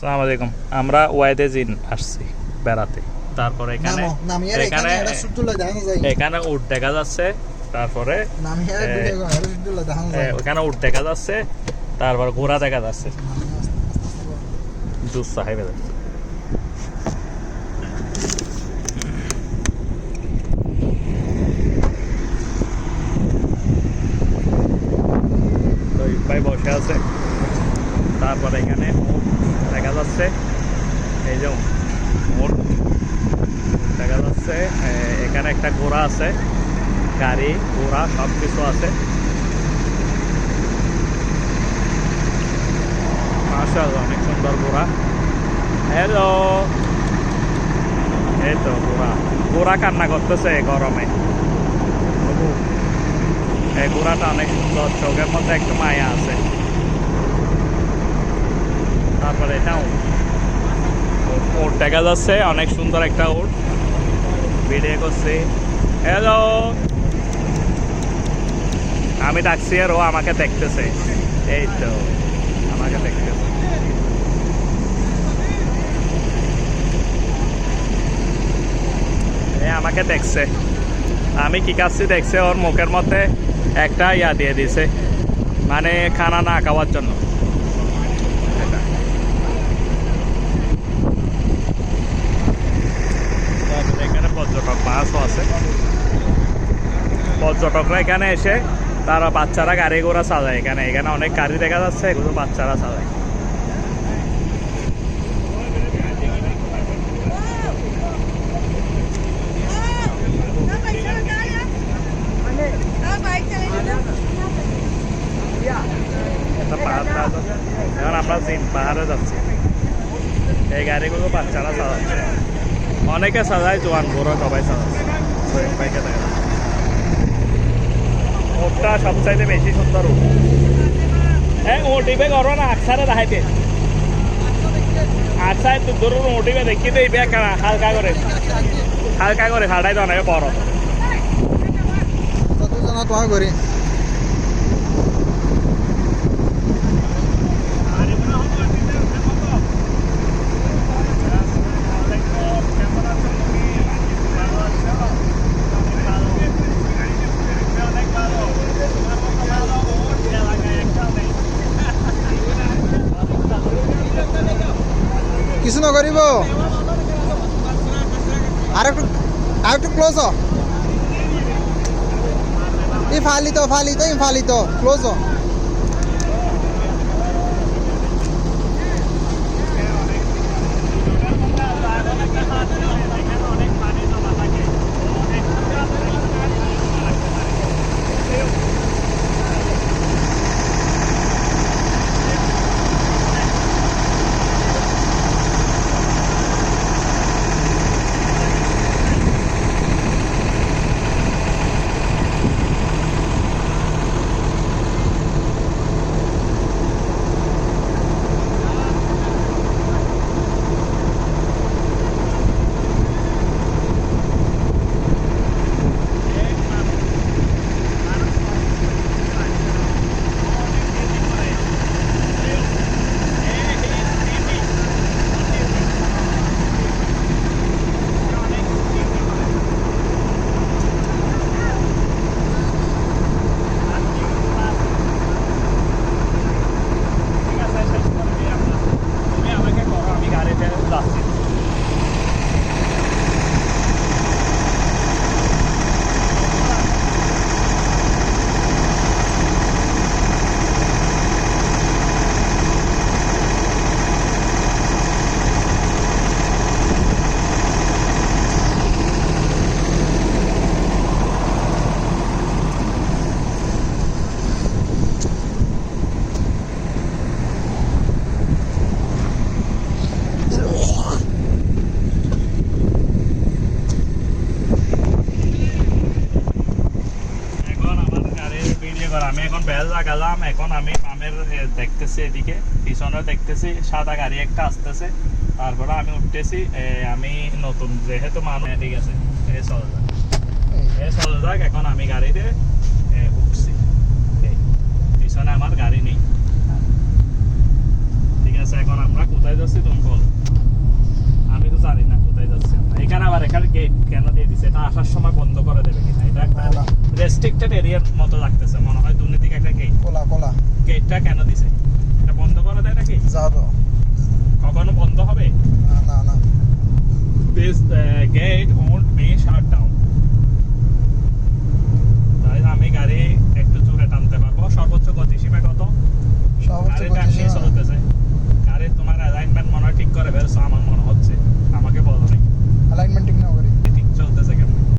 আসসালামু আলাইকুম। আমরা ওয়াইদে জিন আসছি বেড়াতে। তারপরে এখানে এখানে উট দেখা যাচ্ছে। তারপরে ওখানে উট দেখা যাচ্ছে। তারপর ঘোড়া দেখা যাচ্ছে। জুস সাহেবে যাচ্ছে। ভাই বসে আছে। তারপরে এখানে দেখা যাচ্ছে, এই যে মোট দেখা যাচ্ছে। এখানে একটা ঘোড়া আছে, গাড়ি ঘোড়া সব কিছু আছে। মাশাআল্লাহ, অনেক সুন্দর ঘোড়া। হ্যালো, এই তো ঘোড়া কান্না করতেছে গরমে। এই ঘোড়াটা অনেক সুন্দর, চোখের মধ্যে একটু মায়া আছে। তারপরে এটা উট দেখা যাচ্ছে, অনেক সুন্দর একটা উট। ভিডিও করছি। হ্যালো, আমি ডাকছি আর ও আমাকে দেখতেছে। এই তো আমাকে দেখতেছে। আমাকে দেখছে, আমি কি কাচ্ছি দেখছে। ওর মুখের মধ্যে একটা ইয়া দিয়ে দিছে, মানে খানা না খাওয়ার জন্য। এখানে পর্যটক বাসও আছে। পর্যটকরা এখানে এসে তারা বাচ্চারা গাড়ি ঘোড়া চালায়। এখানে অনেক গাড়ি দেখা যাচ্ছে, এগুলো বাচ্চারা চালায়। এখন আমরা জিন পাহাড়ে যাচ্ছি। এই গাড়িগুলো বাচ্চারা চালাচ্ছে, অনেকে চালায়, জোয়ান বুড়ো সবাই চালাচ্ছে। বাইকে দেখা যাচ্ছে ওটা সবচাইতে বেশি সুন্দর উঠ। হ্যাঁ, ওটিপে করো না, আকসারে দেখাইতে। আকসায় তো ধরুন ওটিপে দেখি তো এই হালকা করে হাঁটাই তো অনেক বড়। তোমার করি কিছু না করিব। আর একটু ক্লোজ হ। ফালিত ক্লোজ হ। আমি এখন বেলদা গেলাম। এখন আমি পামের দেখতেছি, এদিকে পিছনে দেখতেছি সাদা গাড়ি একটা আসতেছে। তারপরে আমি উঠতেছি। আমি নতুন যেহেতু মানুষ, ঠিক আছে, চলে যাক। এখন আমি গাড়িতে উঠছি। পিছনে আমার গাড়ি নেই, ঠিক আছে। এখন আমরা কোথায় যাচ্ছি তুমি এটা আসার সময় বন্ধ করে দেবে কিনা। এটা একটা না। রেস্ট্রিক্টেড এরিয়ার মতো লাগতেছে, মনে হয় দুর্নীতিকে একটা গেট। কোলা কোলা গেটটা কেন দিছে? এটা বন্ধ করে দেয় নাকি? যাও তো কখনো বন্ধ হবে? না না না This gate won't be shut down. তাই আমি গাড়ি একটু জোরে টানতে পারবো। সর্বোচ্চ গতিসীমা কত? সর্বোচ্চ গাড়িটা এমনি গতিসীমা চলতেছে। গাড়ি তোমার অ্যালাইনমেন্ট মনে হয় ঠিক করে ফেলছো আমার মনে হচ্ছে, আমাকে বলো নাকি। অ্যালাইনমেন্ট ঠিক না করি